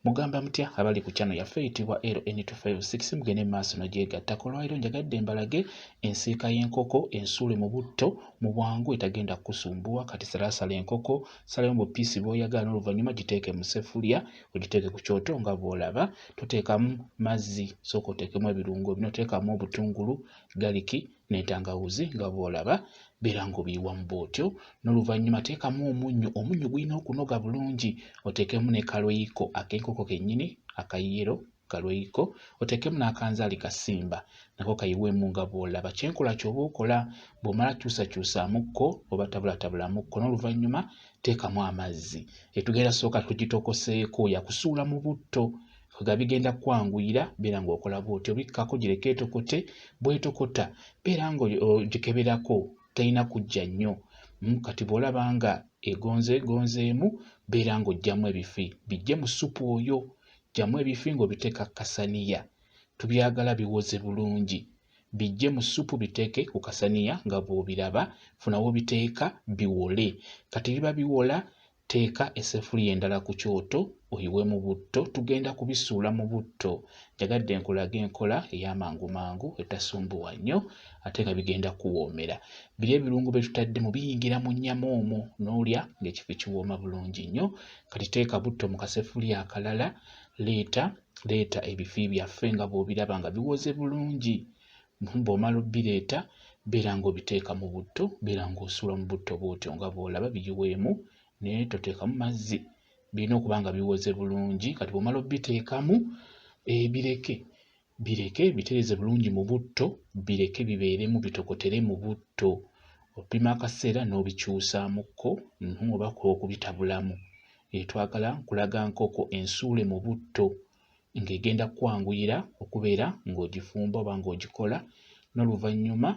Mugamba mutya abali ku channel yaffe eyitibwa LN256 mugende maaso nagyegattako. Olwaliro njagadde mbalage ensiika y'enkoko ensuule mu butto mu bwangu etagenda kusumbuwa. Kati salasala enkoko salayo mu piisi bw'oyagala n'oluvannyuma giteeke mu sefulya ogiteeke ku kyoto nga bw'olaba. Toteekamu mazzi sooka oteekemu ebirungo bino, oteekamu obutungulu, galiki n'entangawuzi nga bw'olaba. Beera ng'obiyiwamu bw'otyo n'oluvannyuma teekamu omunnyo. Omunnyo gulina okunoga bulungi. Oteekemu ne kalweyiko ak'enkoko kennyini akayero kalweyiko. Oteekemu n'akanzaali kasimba nako kayiwemu nga bw'olaba. Kyenkola ky'oba okola bw'omala kyusakyusamukko oba tabulatabulamuko n'oluvannyuma teekamu amazzi. Etugenda sooka tugitokoseeko yakusuula mu butto nga bigenda kwanguyira. Beera ng'okola bw'otyo bikkako gireke etokote. Bw'etokota beera ng'ogikeberako talina kujja nnyo. Kati bw'olaba nga egonzeemu beera ng'oggyamu ebifi bijje mu ssupu oyo. Ggyamu ebifi ng'obiteeka ku kasaniya. Tubyagala biwoze bulungi. Bijje mu ssupu biteeke ku kasaniya nga bw'obiraba. Funa w'obiteeka biwole. Kati biba biwola teeka essefulya endala ku kyoto oyiwe mu butto. Tugenda kubisuula mu butto. Njagadde nkulage enkola ey'amangu etasumbuwa nnyo ate nga bigenda kuwoomera. Biri ebirungo bye tutaddemu biyingira mu nnyama omwo n'olya ng'ekifo kiwooma bulungi nnyo. Kati teeka butto mu kasefulya akalala. Leeta ebifi byaffe nga bw'obiraba nga biwoze bulungi. Bw'omala obbireeta beera ng'obiteeka mu butto. Beera ng'osuula mu butto bw'otyo nga bw'olaba biyiweemu naye toteekamu mazzi. Birina okuba nga biwoze bulungi. Kati bw'omala obbiteekamu bireke bitereeze bulungi mu butto. Bireke bibeeremu bitokotere mu butto. Opima akaseera n'obikyusaamukko oba okubitabulamu. Twagala nkulaga nkoko ensuule mu butto ng'egenda kwanguyira okubeera ng'ogifumba oba ng'ogikola n'oluvannyuma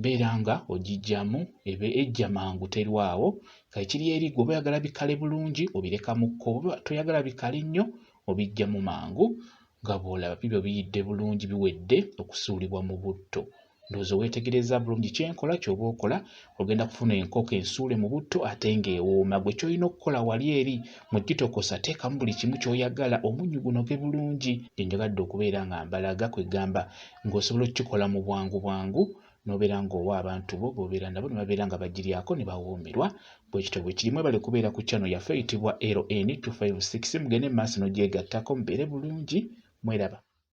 beera nga ogiggyamu ejja mangu terwawo. Kakiri eri gwe oba oyagala bikale bulungi obireka mukko, oba toyagala bikale nnyo obiggyamu mangu nga bw'olaba bibyo biyidde bulungi biwedde okusuulibwa mu butto. Ndowooza weetegereza bulungi kyenkola ky'oba okola. Ogenda kufuna enkoko ensuule mu butto ate ng'ewooma. Gwe ky'olina okukola wali eri mu gitokosa teekamu buli kimu ky'oyagala omunnyo gunoge bulungi. Gye njagadde okubeera nga mbalaga kwegamba ng'osobola okukikola mu bwangu n'obeera ng'owa abantu bo b'obeera nabo ne babeera nga bagiryako ne bawoomerwa. Bwekityo bwe kirimu ebale kubeera ku channel yaffe eyitibwa LN256 mugende mu maaso n'ogyegattako mubeere bulungi. Mweraba.